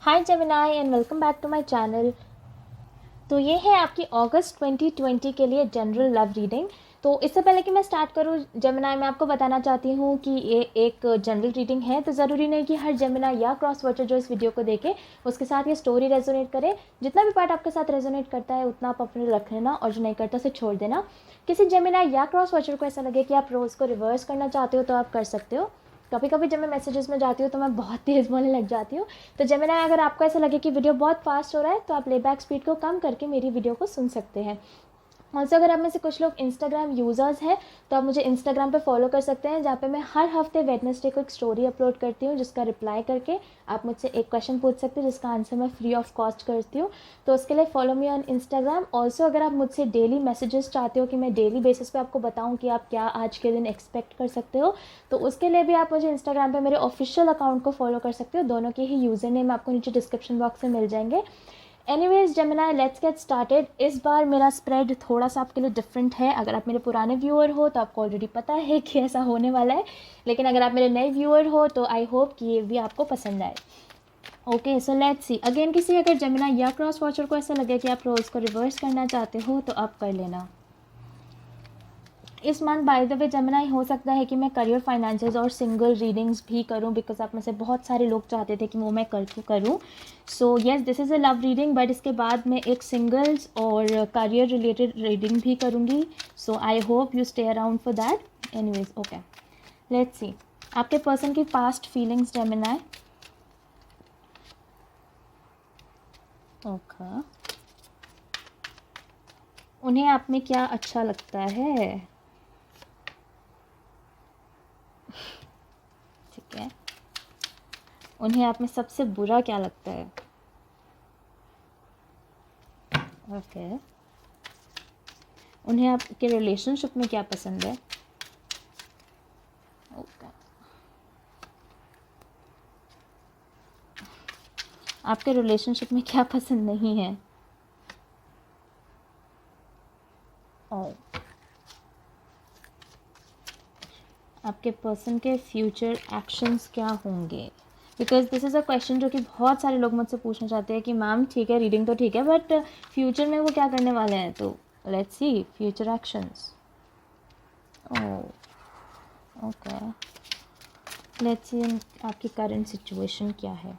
Hi Gemini and welcome back to my channel. तो ये है आपकी अगस्त 2020 के लिए जनरल लव रीडिंग। तो इससे पहले कि मैं स्टार्ट करूँ जेमिनाई, मैं आपको बताना चाहती हूँ कि ये एक जनरल रीडिंग है, तो ज़रूरी नहीं कि हर जेमिनाई या क्रॉस वॉचर जो इस वीडियो को देखे उसके साथ ये स्टोरी रेजोनेट करे। जितना भी पार्ट आपके साथ रेजोनेट करता है उतना आप अपने रख लेना और जो नहीं करता उसे छोड़ देना। किसी जेमिनाई या क्रॉस वॉचर को ऐसा लगे कि आप रोज़ को रिवर्स करना चाहते हो तो आप कर सकते हो। कभी कभी जब मैं मैसेजेस में जाती हूँ तो मैं बहुत तेज़ बोलने लग जाती हूँ। तो जेमिनाई, अगर आपको ऐसा लगे कि वीडियो बहुत फास्ट हो रहा है तो आप प्लेबैक स्पीड को कम करके मेरी वीडियो को सुन सकते हैं। ऑल्सो अगर आप में से कुछ लोग इंस्टाग्राम यूज़र्स हैं तो आप मुझे इंस्टाग्राम पे फॉलो कर सकते हैं, जहाँ पे मैं हर हफ्ते वेडनेसडे को एक स्टोरी अपलोड करती हूँ जिसका रिप्लाई करके आप मुझसे एक क्वेश्चन पूछ सकते हैं जिसका आंसर मैं फ्री ऑफ कॉस्ट करती हूँ। तो उसके लिए follow me on Instagram. Also अगर आप मुझसे डेली मैसेजेस चाहते हो कि मैं डेली बेसिस पे आपको बताऊँ कि आप क्या आज के दिन एक्सपेक्ट कर सकते हो, तो उसके लिए भी आप मुझे इंस्टाग्राम पर मेरे ऑफिशियल अकाउंट को फॉलो कर सकते हो। दोनों के ही यूज़र नेम आपको नीचे डिस्क्रिप्शन बॉक्स में मिल जाएंगे। Anyways Gemini, let's get started. इस बार मेरा स्प्रेड थोड़ा सा आपके लिए डिफरेंट है। अगर आप मेरे पुराने व्यूअर हो तो आपको ऑलरेडी पता है कि ऐसा होने वाला है, लेकिन अगर आप मेरे नए व्यूअर हो तो आई होप कि ये भी आपको पसंद आए। Okay, so let's see again, किसी अगर जेमिनाई या क्रॉस वॉचर को ऐसा लगे कि आप रोज़ को रिवर्स करना चाहते हो तो आप कर लेना। इस month by the way Gemini, हो सकता है कि मैं करियर, फाइनेंसेस और सिंगल रीडिंग्स भी करूं, बिकॉज आप में से बहुत सारे लोग चाहते थे कि वो मैं करूं। So yes, this is a love reading, but इसके बाद मैं एक सिंगल्स और करियर रिलेटेड रीडिंग भी करूंगी। So I hope you stay around for that. Anyways okay, let's see आपके पर्सन की पास्ट फीलिंग्स जेमिनाई। ओके, उन्हें आप में क्या अच्छा लगता है? ठीक है, उन्हें आप में सबसे बुरा क्या लगता है? ओके, उन्हें आपके रिलेशनशिप में क्या पसंद है? ओके, आपके रिलेशनशिप में क्या पसंद नहीं है? ओ, आपके पर्सन के फ्यूचर एक्शंस क्या होंगे? Because this is a question जो कि बहुत सारे लोग मुझसे पूछना चाहते हैं कि मैम ठीक है, रीडिंग तो ठीक है, बट फ्यूचर में वो क्या करने वाले हैं। तो let's see future actions. Okay, let's सी आपकी करंट सिचुएशन क्या है।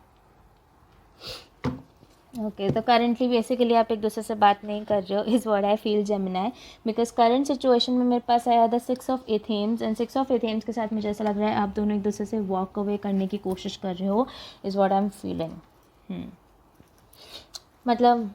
ओके, तो करंटली बेसिकली आप एक दूसरे से बात नहीं कर रहे हो, is what I feel Gemini. Because current situation में मेरे पास आया था 6 ऑफ एथेम्स, एंड 6 ऑफ एथेम्स के साथ मुझे ऐसा लग रहा है आप दोनों एक दूसरे से वॉक अवे करने की कोशिश कर रहे हो, is what I am feeling. मतलब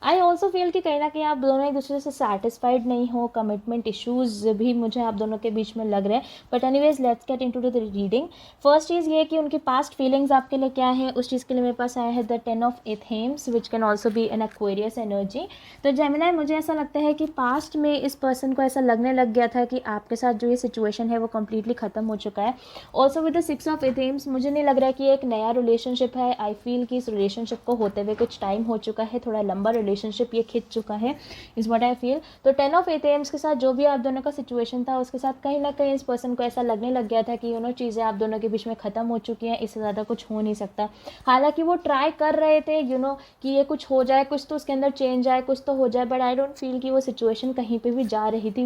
आई ऑल्सो फील कि कहीं ना कहीं आप दोनों एक दूसरे से सेटिस्फाइड नहीं हो, कमिटमेंट इशूज़ भी मुझे आप दोनों के बीच में लग रहे हैं। But anyways let's get into the reading. First चीज़ ये कि उनकी पास्ट फीलिंग्स आपके लिए क्या है, उस चीज़ के लिए मेरे पास आया है the 10 of athames, which can also be an Aquarius energy. तो जेमिनाई, मुझे ऐसा लगता है कि पास्ट में इस पर्सन को ऐसा लगने लग गया था कि आपके साथ जो ये सिचुएशन है वो कम्प्लीटली ख़त्म हो चुका है। ऑल्सो विद द 6 ऑफ एथेम्स, मुझे नहीं लग रहा है कि एक नया रिलेशनशिप है। आई फील कि इस रिलेशनशिप को होते हुए कुछ टाइम हो चुका है, थोड़ा लंबा रिलेशनशिप ये खिंच चुका है, इज़ व्हाट आई फील। तो 10 ऑफ एथेम्स के साथ जो भी आप दोनों का सिचुएशन था उसके साथ कहीं ना कहीं इस पर्सन को ऐसा लगने लग गया था कि चीज़ें आप दोनों के बीच में ख़त्म हो चुकी हैं, इससे ज़्यादा कुछ हो नहीं सकता। हालांकि वो ट्राई कर रहे थे कि ये कुछ हो जाए, कुछ तो उसके अंदर चेंज आए, कुछ तो हो जाए, बट आई डोंट फील कि वो सिचुएशन कहीं पर भी जा रही थी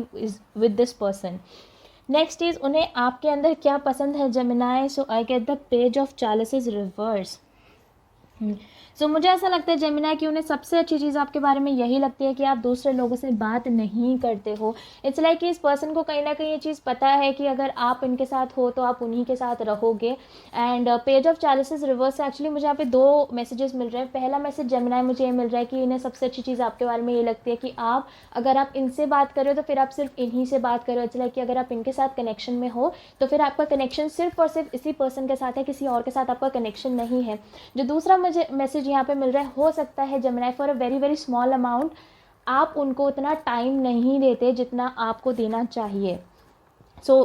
with this person. Next is उन्हें आपके अंदर क्या पसंद है Gemini. So I get the page of chalices reverse. So मुझे ऐसा लगता है जेमिनाई कि उन्हें सबसे अच्छी चीज़ आपके बारे में यही लगती है कि आप दूसरे लोगों से बात नहीं करते हो। इट्स लाइक कि इस पर्सन को कहीं ना कहीं ये चीज़ पता है कि अगर आप इनके साथ हो तो आप उन्हीं के साथ रहोगे। And page of chalices reverse से एक्चुअली मुझे यहाँ पे 2 मैसेजेस मिल रहे हैं। पहला मैसेज जेमिनाई मुझे ये मिल रहा है कि इन्हें सबसे अच्छी चीज़ आपके बारे में ये लगती है कि अगर आप इनसे बात कर रहे हो तो फिर आप सिर्फ इन्हीं से बात कर रहे हो। इट्स लाइक कि अगर आप इनके साथ कनेक्शन में हो तो फिर आपका कनेक्शन सिर्फ और सिर्फ इसी पर्सन के साथ है, किसी और के साथ आपका कनेक्शन नहीं है। जो दूसरा मुझे मैसेज यहाँ पे मिल रहा है, हो सकता है Gemini for a very very small amount आप उनको उतना टाइम नहीं देते जितना आपको देना चाहिए। So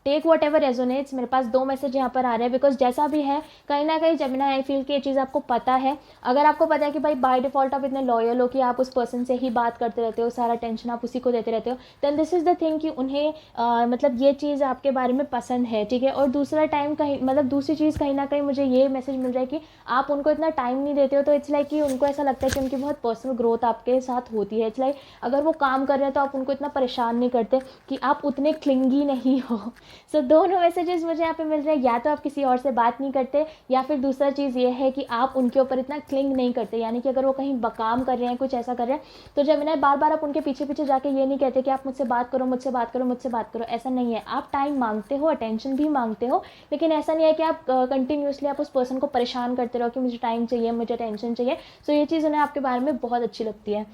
take whatever resonates. मेरे पास 2 मैसेज यहाँ पर आ रहे हैं, बिकॉज जैसा भी है कहीं ना कहीं जेमिनी आई फील कि ये चीज़ आपको पता है। अगर आपको पता है कि भाई बाय डिफ़ॉल्ट आप इतने लॉयल हो कि आप उस पर्सन से ही बात करते रहते हो, सारा टेंशन आप उसी को देते रहते हो, then this is the thing कि उन्हें मतलब ये चीज़ आपके बारे में पसंद है, ठीक है। और दूसरा टाइम कहीं मतलब दूसरी चीज़ कहीं ना कहीं मुझे ये मैसेज मिल रहा है कि आप उनको इतना टाइम नहीं देते हो, तो इट्स लाइक कि उनको ऐसा लगता है कि उनकी बहुत पर्सनल ग्रोथ आपके साथ होती है। इट्स लाइक अगर वो काम कर रहे हैं तो आप उनको इतना परेशान नहीं करते कि आप उतने क्लिंगी नहीं हो। सो दोनों मैसेजेस मुझे यहाँ पे मिल रहे हैं, या तो आप किसी और से बात नहीं करते, या फिर दूसरा चीज़ ये है कि आप उनके ऊपर इतना क्लिंग नहीं करते। यानी कि अगर वो कहीं काम कर रहे हैं, कुछ ऐसा कर रहे हैं, तो जेमिनी बार बार आप उनके पीछे पीछे जाके ये नहीं कहते कि आप मुझसे बात करो, मुझसे बात करो, मुझसे बात करो। ऐसा नहीं है। आप टाइम मांगते हो, अटेंशन भी मांगते हो, लेकिन ऐसा नहीं है कि आप कंटिन्यूसली आप उस पर्सन को परेशान करते रहो कि मुझे टाइम चाहिए, मुझे अटेंशन चाहिए। सो ये चीज़ उन्हें आपके बारे में बहुत अच्छी लगती है,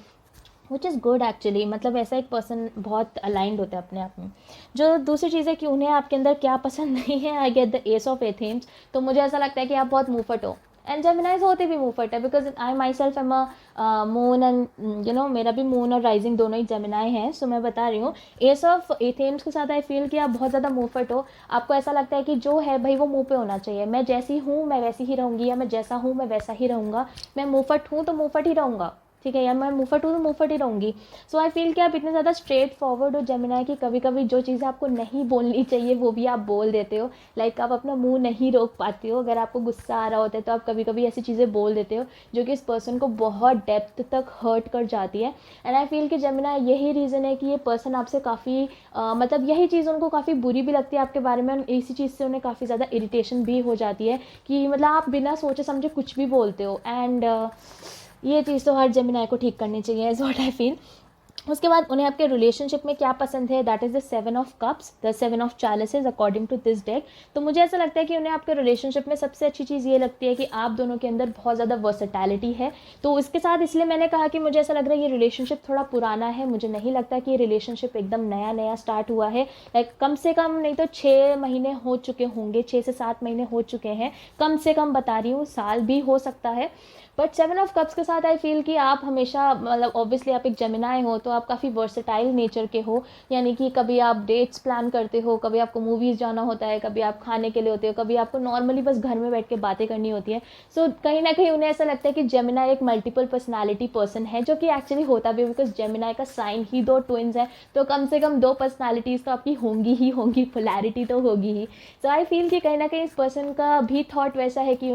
विच इज़ गुड एक्चुअली। मतलब ऐसा एक पर्सन बहुत अलाइंड होता है अपने आप में। जो दूसरी चीज़ है कि उन्हें आपके अंदर क्या पसंद नहीं है, I get the ace of athames. तो मुझे ऐसा लगता है कि आप बहुत मुफट हो, एंड जेमिनाइज होते भी मुफट है, because I my self am a moon and मेरा भी मून और राइजिंग दोनों ही जेमिनाई हैं। सो मैं बता रही हूँ, एस ऑफ एथेम्स के साथ आई फील कि आप बहुत ज़्यादा मुफट हो। आपको ऐसा लगता है कि जो है भाई वो मुँह पे होना चाहिए, मैं जैसी हूँ मैं वैसी ही रहूँगी, या मैं जैसा हूँ मैं वैसा ही रहूँगा। मैं मुफट हूँ तो मुफट ही रहूँगा, ठीक है, या मैं मुफट हूँ तो मुफट ही रहूँगी। सो आई फील कि आप इतने ज़्यादा स्ट्रेट फॉरवर्ड हो जेमिनी कि कभी कभी जो चीज़ें आपको नहीं बोलनी चाहिए वो भी आप बोल देते हो। लाइक आप अपना मुंह नहीं रोक पाते हो। अगर आपको गुस्सा आ रहा होता है तो आप कभी कभी ऐसी चीज़ें बोल देते हो जो कि इस पर्सन को बहुत डेप्थ तक हर्ट कर जाती है। एंड आई फील कि जेमिनी यही रीज़न है कि ये पर्सन आपसे काफ़ी मतलब यही चीज़ उनको काफ़ी बुरी भी लगती है आपके बारे में, इसी चीज़ से उन्हें काफ़ी ज़्यादा इरिटेशन भी हो जाती है कि मतलब आप बिना सोचे समझे कुछ भी बोलते हो। एंड ये चीज़ तो हर जेमिनी को ठीक करनी चाहिए, इज़ व्हाट आई फील। उसके बाद उन्हें आपके रिलेशनशिप में क्या पसंद है, that is the 7 of cups, the 7 of chalices according to this deck. तो मुझे ऐसा लगता है कि उन्हें आपके रिलेशनशिप में सबसे अच्छी चीज़ ये लगती है कि आप दोनों के अंदर बहुत ज़्यादा वर्सेटैलिटी है। तो इसके साथ इसलिए मैंने कहा कि मुझे ऐसा लग रहा है ये रिलेशनशिप थोड़ा पुराना है। मुझे नहीं लगता कि ये रिलेशनशिप एकदम नया नया स्टार्ट हुआ है। लाइक कम से कम नहीं तो 6 महीने हो चुके होंगे, 6 से 7 महीने हो चुके हैं, कम से कम बता रही हूँ, साल भी हो सकता है। बट 7 ऑफ कप्स के साथ आई फील कि आप हमेशा मतलब ऑब्वियसली आप एक जेमिनी हो तो आप काफ़ी वर्सेटाइल नेचर के हो। यानी कि कभी आप डेट्स प्लान करते हो, कभी आपको मूवीज़ जाना होता है, कभी आप खाने के लिए होते हो, कभी आपको नॉर्मली बस घर में बैठ के बातें करनी होती है। सो कहीं ना कहीं उन्हें ऐसा लगता है कि जेमिनी एक मल्टीपल पर्सनैलिटी पर्सन है, जो कि एक्चुअली होता भी, बिकॉज जेमिनी का साइन ही 2 ट्विन्स है, तो कम से कम 2 पर्सनैलिटीज़ तो आपकी होंगी ही होंगी, पोलैरिटी तो होगी ही। सो आई फील कि कहीं ना कहीं इस पर्सन का भी थॉट वैसा है कि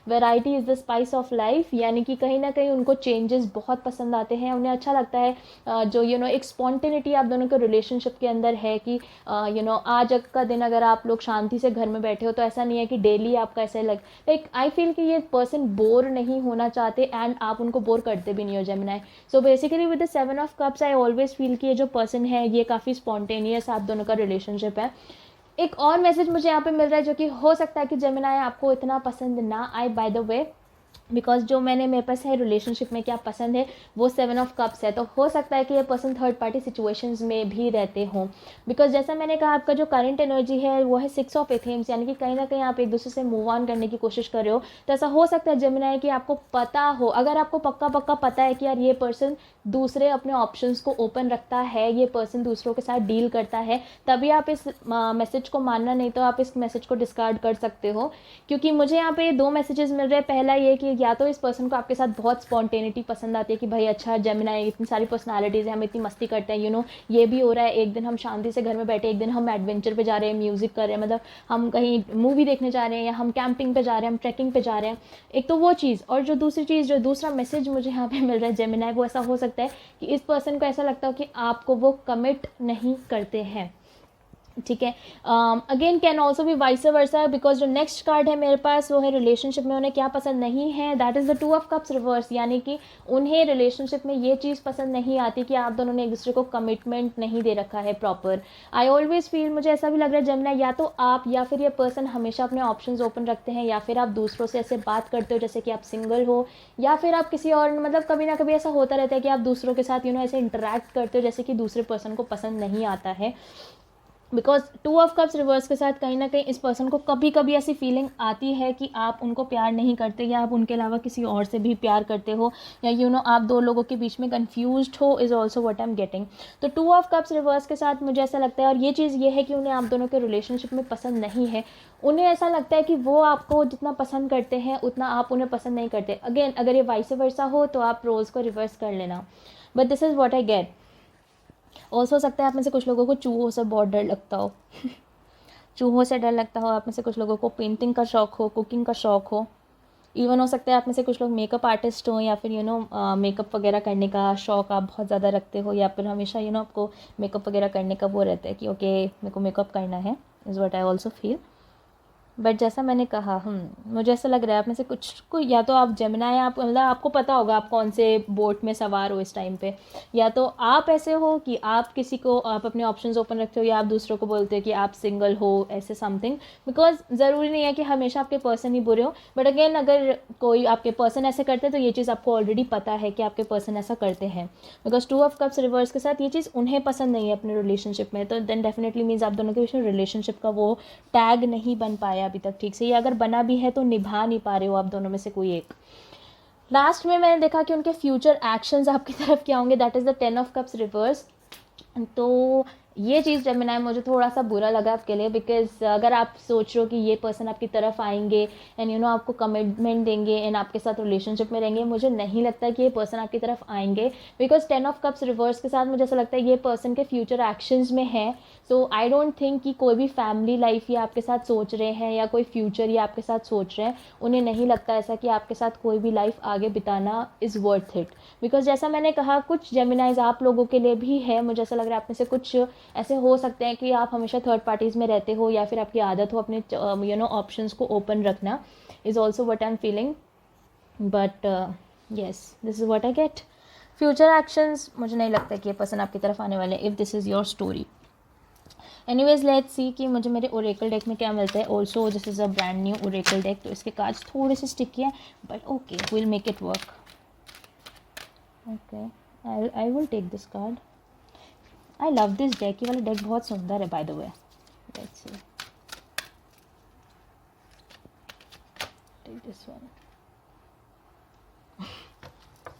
variety is the spice of life. यानी कि कहीं ना कहीं उनको चेंजेस बहुत पसंद आते हैं, उन्हें अच्छा लगता है जो एक स्पॉन्टेनिटी आप दोनों के रिलेशनशिप के अंदर है कि आज का दिन अगर आप लोग शांति से घर में बैठे हो तो ऐसा नहीं है कि डेली आपका ऐसे लाइक आई फील कि ये पर्सन बोर नहीं होना चाहते, एंड आप उनको बोर करते भी नहीं हो Gemini. So basically with the 7 of cups I always feel कि ये जो पर्सन है ये काफ़ी स्पॉन्टेनियस आप दोनों का रिलेशनशिप है। एक और मैसेज मुझे यहाँ पे मिल रहा है जो कि हो सकता है कि जेमिनी आपको इतना पसंद ना आए, बाय द वे, बिकॉज जो मेरे पास है रिलेशनशिप में क्या पसंद है वो 7 ऑफ कप्स है। तो हो सकता है कि ये पर्सन थर्ड पार्टी सिचुएशंस में भी रहते हों, बिकॉज जैसा मैंने कहा आपका जो करंट एनर्जी है वो है 6 ऑफ एथेम्स। यानी कि कहीं ना कहीं आप एक दूसरे से मूव ऑन करने की कोशिश कर रहे हो। तो ऐसा हो सकता है जेमिनी कि आपको पता हो, अगर आपको पक्का पक्का पता है कि यार ये पर्सन दूसरे अपने ऑप्शंस को ओपन रखता है, ये पर्सन दूसरों के साथ डील करता है, तभी आप इस मैसेज को मानना, नहीं तो आप इस मैसेज को डिस्कार्ड कर सकते हो। क्योंकि मुझे यहाँ पे 2 मैसेजेस मिल रहे हैं। पहला ये कि या तो इस पर्सन को आपके साथ बहुत स्पॉन्टेनिटी पसंद आती है कि भाई अच्छा जेमिनी इतनी सारी पर्सनालिटीज़ हैं, हम इतनी मस्ती करते हैं, ये भी हो रहा है, एक दिन हम शांति से घर में बैठे, एक दिन हम एडवेंचर पे जा रहे हैं, म्यूज़िक कर रहे हैं, मतलब हम कहीं मूवी देखने जा रहे हैं, या हम कैंपिंग पे जा रहे हैं, हम ट्रैकिंग पे जा रहे हैं। एक तो वो चीज़, और जो दूसरी चीज़, जो दूसरा मैसेज मुझे यहाँ पे मिल रहा है जेमिनी, वो ऐसा हो सकता है कि इस पर्सन को ऐसा लगता हो कि आपको वो कमिट नहीं करते हैं, ठीक है। Again can also B vice versa, because जो नेक्स्ट कार्ड है मेरे पास वो है रिलेशनशिप में उन्हें क्या पसंद नहीं है, that is the 2 of cups reverse. यानी कि उन्हें रिलेशनशिप में ये चीज़ पसंद नहीं आती कि आप दोनों ने एक दूसरे को कमिटमेंट नहीं दे रखा है प्रॉपर। आई ऑलवेज फील, मुझे ऐसा भी लग रहा है जेमिनी, या तो आप या फिर ये पर्सन हमेशा अपने ऑप्शंस ओपन रखते हैं, या फिर आप दूसरों से ऐसे बात करते हो जैसे कि आप सिंगल हो, या फिर आप किसी और, मतलब कभी ना कभी ऐसा होता रहता है कि आप दूसरों के साथ ऐसे इंटरेक्ट करते हो जैसे कि दूसरे पर्सन को पसंद नहीं आता है। बिकॉज 2 ऑफ कप्स रिवर्स के साथ कहीं ना कहीं इस पर्सन को कभी कभी ऐसी फीलिंग आती है कि आप उनको प्यार नहीं करते या आप उनके अलावा किसी और से भी प्यार करते हो, या आप दो लोगों के बीच में कन्फ्यूज्ड हो, is also what I am getting. तो 2 ऑफ कप्स रिवर्स के साथ मुझे ऐसा लगता है, और ये चीज़ ये है कि उन्हें आप दोनों के रिलेशनशिप में पसंद नहीं है। उन्हें ऐसा लगता है कि वो आपको जितना पसंद करते हैं उतना आप उन्हें पसंद नहीं करते। अगेन अगर ये वाइस वर्सा हो तो आप रोज़ को रिवर्स कर लेना, but this is what I get. Also हो सकता है आप में से कुछ लोगों को चूहों से बहुत डर लगता हो चूहों से डर लगता हो। आप में से कुछ लोगों को पेंटिंग का शौक़ हो, कुकिंग का शौक़ हो। इवन हो सकता है आप में से कुछ लोग मेकअप आर्टिस्ट हो, या फिर मेकअप वगैरह करने का शौक़ आप बहुत ज़्यादा रखते हो, या फिर हमेशा आपको मेकअप वगैरह करने का वो रहता है कि ओके मेरे को मेकअप करना है, is what I also feel. But जैसा मैंने कहा मुझे ऐसा लग रहा है आप में से कुछ को, या तो आप जेमिनाई, आप मतलब आपको पता होगा आप कौन से बोट में सवार हो इस टाइम पे, या तो आप ऐसे हो कि आप किसी को, आप अपने ऑप्शंस ओपन रखते हो, या आप दूसरों को बोलते हो कि आप सिंगल हो, ऐसे समथिंग। बिकॉज ज़रूरी नहीं है कि हमेशा आपके पर्सन ही बुरे हो, बट अगेन अगर कोई आपके पर्सन ऐसे करते हैं तो ये चीज़ आपको ऑलरेडी पता है कि आपके पर्सन ऐसा करते हैं। बिकॉज 2 ऑफ कप्स रिवर्स के साथ ये चीज़ उन्हें पसंद नहीं है अपने रिलेशनशिप में, तो देन डेफिनेटली मीन्स आप दोनों के बीच में रिलेशनशिप का वो टैग नहीं बन पाया अभी तक ठीक से, या अगर बना भी है तो निभा नहीं पा रहे हो आप दोनों में से कोई एक। लास्ट में मैंने देखा कि उनके फ्यूचर एक्शंस आपकी तरफ क्या होंगे, that is the 10 of cups reverse. तो ये चीज़ जेमिनाई मुझे थोड़ा सा बुरा लगा आपके लिए, बिकॉज अगर आप सोच रहे हो कि ये पर्सन आपकी तरफ आएंगे एंड आपको कमिटमेंट देंगे एंड आपके साथ रिलेशनशिप में रहेंगे, मुझे नहीं लगता कि ये पर्सन आपकी तरफ आएंगे। बिकॉज 10 ऑफ कप्स रिवर्स के साथ मुझे ऐसा लगता है ये पर्सन के फ्यूचर एक्शंस में है। सो आई डोंट थिंक कि कोई भी फैमिली लाइफ ये आपके साथ सोच रहे हैं या कोई फ्यूचर ये आपके साथ सोच रहे हैं, उन्हें नहीं लगता ऐसा कि आपके साथ कोई भी लाइफ आगे बिताना इज़ वर्थ इट। बिकॉज जैसा मैंने कहा कुछ जेमिनाइज आप लोगों के लिए भी है, मुझे ऐसा लग रहा है आप में से कुछ ऐसे हो सकते हैं कि आप हमेशा थर्ड पार्टीज़ में रहते हो, या फिर आपकी आदत हो अपने ऑप्शंस को ओपन रखना, is also what I am feeling. But yes, this is what I get. Future actions मुझे नहीं लगता कि ये पर्सन आपकी तरफ आने वाले, if this is your story. Anyways let's see कि मुझे मेरे ओरेकल डेक में क्या मिलता है। Also this is a brand new oracle deck, तो इसके कार्ड्स थोड़े से स्टिकी है, but okay will make it work. Okay I will take this card. I love this deck, ये वाला डेक बहुत सुंदर है by the way. Let's see, take this one.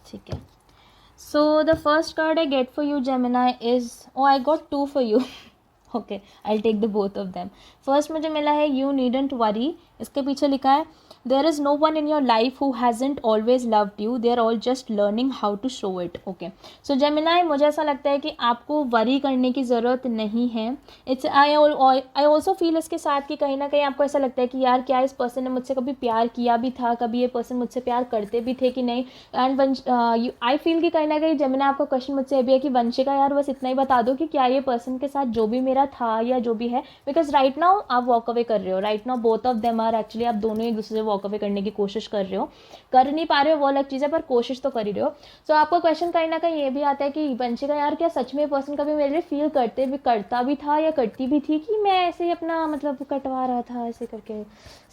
ठीक है, so the first card I get for you Gemini is, oh I got 2 for you okay I take the both of them. First मुझे मिला है you needn't worry, इसके पीछे लिखा है there is no one in your life who hasn't always loved you, they are all just learning how to show it. Okay so Gemini मुझे ऐसा लगता है कि आपको वरी करने की ज़रूरत नहीं है। इट्स आई ऑल्सो फील इसके साथ कि कहीं ना कहीं आपको ऐसा लगता है कि यार क्या इस पर्सन ने मुझसे कभी प्यार किया भी था, कभी ये पर्सन मुझसे प्यार करते भी थे कि नहीं। एंड आई फील कि कहीं ना कहीं जेमिनाई आपका क्वेश्चन मुझसे भी है कि वंशिका यार बस इतना ही बता दो कि क्या ये पर्सन के साथ जो भी मेरा था या जो भी है, बिकॉज राइट नाउ आप वॉक अवे कर रहे हो, right now both of them are actually, आप दोनों एक दूसरे से वॉक अवे करने की कोशिश कर रहे हो, कर नहीं पा रहे हो वो अलग चीज़ है, पर कोशिश तो कर ही रहे हो। सो आपका क्वेश्चन कहीं ना कहीं ये भी आता है कि वंशिका यार क्या सच में पर्सन कभी मेरे लिए फील करता भी था या करती भी थी कि मैं ऐसे ही अपना मतलब कटवा रहा था ऐसे करके,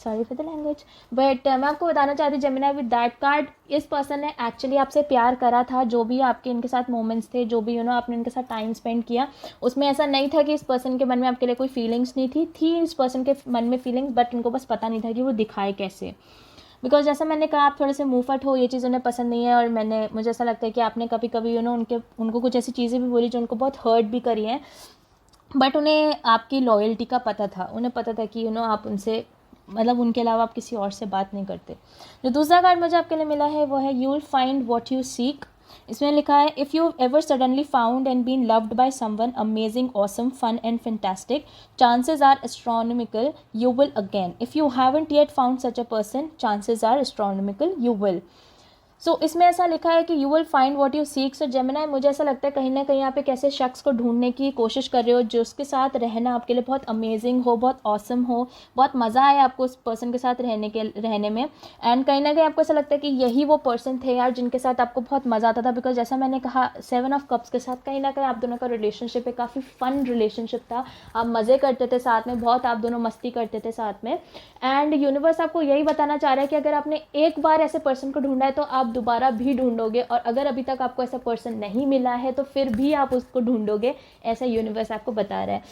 sorry for the language. But मैं आपको बताना चाहती हूँ जेमिनाई विद दैट कार्ड, इस पर्सन ने एक्चुअली आपसे प्यार करा था, जो भी आपके इनके साथ मोमेंट्स थे, जो भी आपने इनके साथ टाइम स्पेंड किया, उसमें ऐसा नहीं था कि इस पर्सन के मन में आपके लिए कोई फीलिंग्स नहीं थी इस पर्सन के मन में फीलिंग्स, बट उनको बस पता नहीं था कि वो दिखाए कैसे। बिकॉज जैसा मैंने कहा आप थोड़े से मुँहफट हो, ये चीज़ उन्हें पसंद नहीं है, और मुझे ऐसा लगता है कि आपने कभी कभी उनको कुछ ऐसी चीज़ें भी बोली जो उनको बहुत हर्ट भी करी हैं, बट उन्हें आपकी लॉयल्टी का पता था, उन्हें पता था कि आप उनसे मतलब उनके अलावा आप किसी और से बात नहीं करते। जो दूसरा कार्ड मुझे आपके लिए मिला है वो है you will find what you seek. इसमें लिखा है if you ever suddenly found and been loved by someone amazing awesome fun and fantastic, chances are astronomical you will again. If you haven't yet found such a person, chances are astronomical you will. So इसमें ऐसा लिखा है कि you will find what you seek. So Gemini मुझे ऐसा लगता है कहीं ना कहीं आप एक ऐसे शख्स को ढूंढने की कोशिश कर रहे हो जिसके साथ रहना आपके लिए बहुत अमेजिंग हो, बहुत ऑसम हो, बहुत मज़ा आए आपको उस पर्सन के साथ रहने में। एंड कहीं ना कहीं आपको ऐसा लगता है कि यही वो पर्सन थे यार जिनके साथ आपको बहुत मज़ा आता था, बिकॉज जैसा मैंने कहा 7 ऑफ कप्स के साथ कहीं ना कहीं आप दोनों का रिलेशनशिप है, काफ़ी फन रिलेशनशिप था, आप मज़े करते थे साथ में, बहुत आप दोनों मस्ती करते थे साथ में। एंड यूनिवर्स आपको यही बताना चाह रहा है कि अगर आपने एक बार ऐसे पर्सन को ढूंढा है तो आप दोबारा भी ढूंढोगे, और अगर अभी तक आपको ऐसा पर्सन नहीं मिला है तो फिर भी आप उसको ढूंढोगे, ऐसा यूनिवर्स आपको बता रहा है।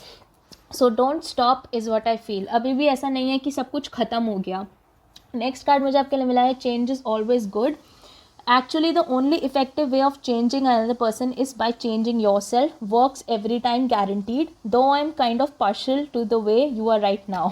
So don't stop is what I feel. अभी भी ऐसा नहीं है कि सब कुछ ख़त्म हो गया। नेक्स्ट कार्ड मुझे आपके लिए मिला है change is always good. Actually, the only effective way of changing another person is by changing yourself. Works every time, guaranteed. Though I'm kind of partial to the way you are right now.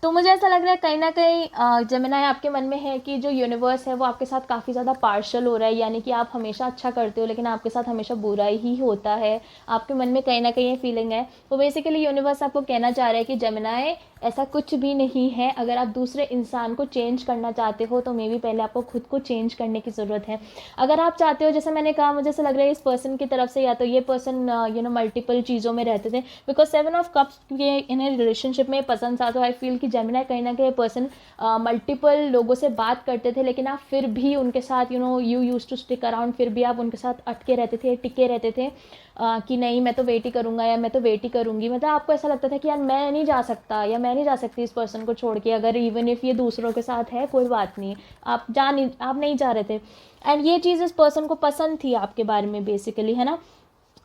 तो मुझे ऐसा लग रहा है कहीं ना कहीं Gemini आपके मन में है कि जो यूनिवर्स है वो आपके साथ काफ़ी ज़्यादा पार्शल हो रहा है, यानी कि आप हमेशा अच्छा करते हो लेकिन आपके साथ हमेशा बुरा ही होता है। आपके मन में कहीं ना कहीं ये फीलिंग है। तो बेसिकली यूनिवर्स आपको कहना चाह रहा है कि जेमिनाई ऐसा कुछ भी नहीं है। अगर आप दूसरे इंसान को चेंज करना चाहते हो तो मे बी पहले आपको खुद को चेंज करने की ज़रूरत है। अगर आप चाहते हो, जैसे मैंने कहा, मुझे ऐसा लग रहा है इस पर्सन की तरफ से या तो ये पर्सन मल्टीपल चीज़ों में रहते थे, बिकॉज 7 ऑफ कप्स के इन्हें रिलेशनशिप में पसंद था। तो आई फील कि जेमिनाई कहीं ना कहीं पर्सन मल्टीपल लोगों से बात करते थे लेकिन आप फिर भी उनके साथ you use to stick around, फिर भी आप उनके साथ अटके रहते थे, टिके रहते थे कि नहीं मैं तो वेट ही करूँगा या मैं तो वेट ही करूँगी। मतलब आपको ऐसा लगता था कि यार मैं नहीं जा सकता या मैं नहीं जा सकती इस पर्सन को छोड़ के, अगर इवन इफ़ ये दूसरों के साथ है कोई बात नहीं, आप नहीं जा रहे थे। एंड ये चीज़ इस पर्सन को पसंद थी आपके बारे में बेसिकली, है ना।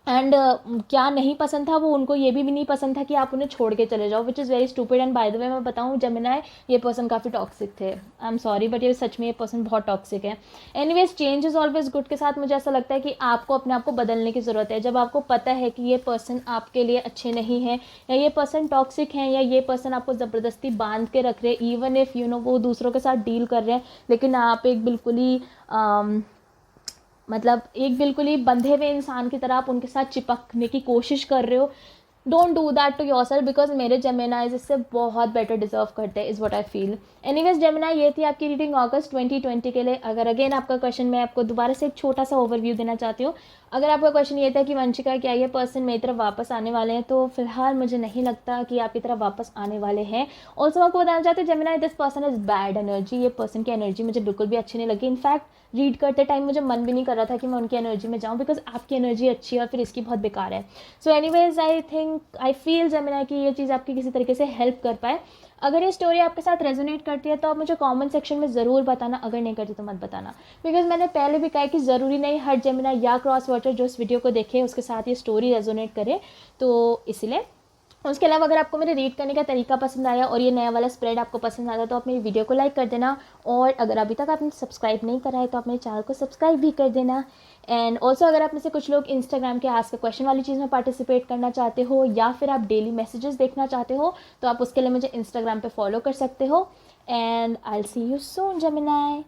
एंड क्या नहीं पसंद था, वो उनको ये भी नहीं पसंद था कि आप उन्हें छोड़ के चले जाओ, which is very stupid. And bye the वे मैं बताऊँ जेमिनाई, ये पर्सन काफ़ी टॉक्सिक थे। आई एम सॉरी बट ये सच में ये पर्सन बहुत टॉक्सिक है। Anyways change is always good के साथ मुझे ऐसा लगता है कि आपको अपने आप को बदलने की ज़रूरत है। जब आपको पता है कि ये पर्सन आपके लिए अच्छे नहीं है या ये पर्सन टॉक्सिक हैं या ये पर्सन आपको ज़बरदस्ती बांध के रख रहे, इवन इफ़ वो दूसरों के साथ डील कर रहे हैं लेकिन आप एक बिल्कुल ही मतलब एक बिल्कुल ही बंधे हुए इंसान की तरह आप उनके साथ चिपकने की कोशिश कर रहे हो, don't do that to yourself, because मेरे जेमिनाइज इससे बहुत बेटर डिजर्व करते हैं, is what I feel. Anyways Gemini, ये थी आपकी रीडिंग अगस्त 2020 के लिए। अगर अगेन आपका क्वेश्चन, मैं आपको दोबारा से एक छोटा सा ओवरव्यू देना चाहती हूँ। अगर आपका क्वेश्चन ये था कि वंशिका क्या ये पर्सन मेरी तरफ वापस आने वाले हैं, तो फिलहाल मुझे नहीं लगता कि आपकी तरफ वापस आने वाले हैं। ऑल्सो आपको बताना चाहती हूँ Gemini, this person is bad energy. ये पर्सन की एनर्जी मुझे बिल्कुल भी अच्छी नहीं लगी। इनफैक्ट रीड करते टाइम मुझे मन भी नहीं कर रहा था कि मैं उनकी एनर्जी में जाऊँ, बिकॉज आपकी एनर्जी अच्छी है और फिर इसकी बहुत बेकार है। So anyways I feel Gemini कि ये चीज़ आपकी किसी तरीके से हेल्प कर पाए। अगर ये स्टोरी आपके साथ रेजोनेट करती है तो आप मुझे कमेंट सेक्शन में ज़रूर बताना, अगर नहीं करती तो मत बताना, बिकॉज मैंने पहले भी कहा कि ज़रूरी नहीं हर जेमिनाई या क्रॉस वॉचर जो इस वीडियो को देखे उसके साथ ये स्टोरी रेजोनेट करे। तो इसलिए उसके अलावा अगर आपको मेरे रीड करने का तरीका पसंद आया और ये नया वाला स्प्रेड आपको पसंद आता तो आप मेरी वीडियो को लाइक कर देना, और अगर अभी तक आपने सब्सक्राइब नहीं करा है तो आप मेरे चैनल को सब्सक्राइब भी कर देना। एंड ऑल्सो अगर आप में से कुछ लोग इंस्टाग्राम के आस्क क्वेश्चन वाली चीज़ में पार्टिसिपेट करना चाहते हो या फिर आप डेली मैसेजेस देखना चाहते हो तो आप उसके लिए मुझे इंस्टाग्राम पे फॉलो कर सकते हो। And I will see you soon Gemini.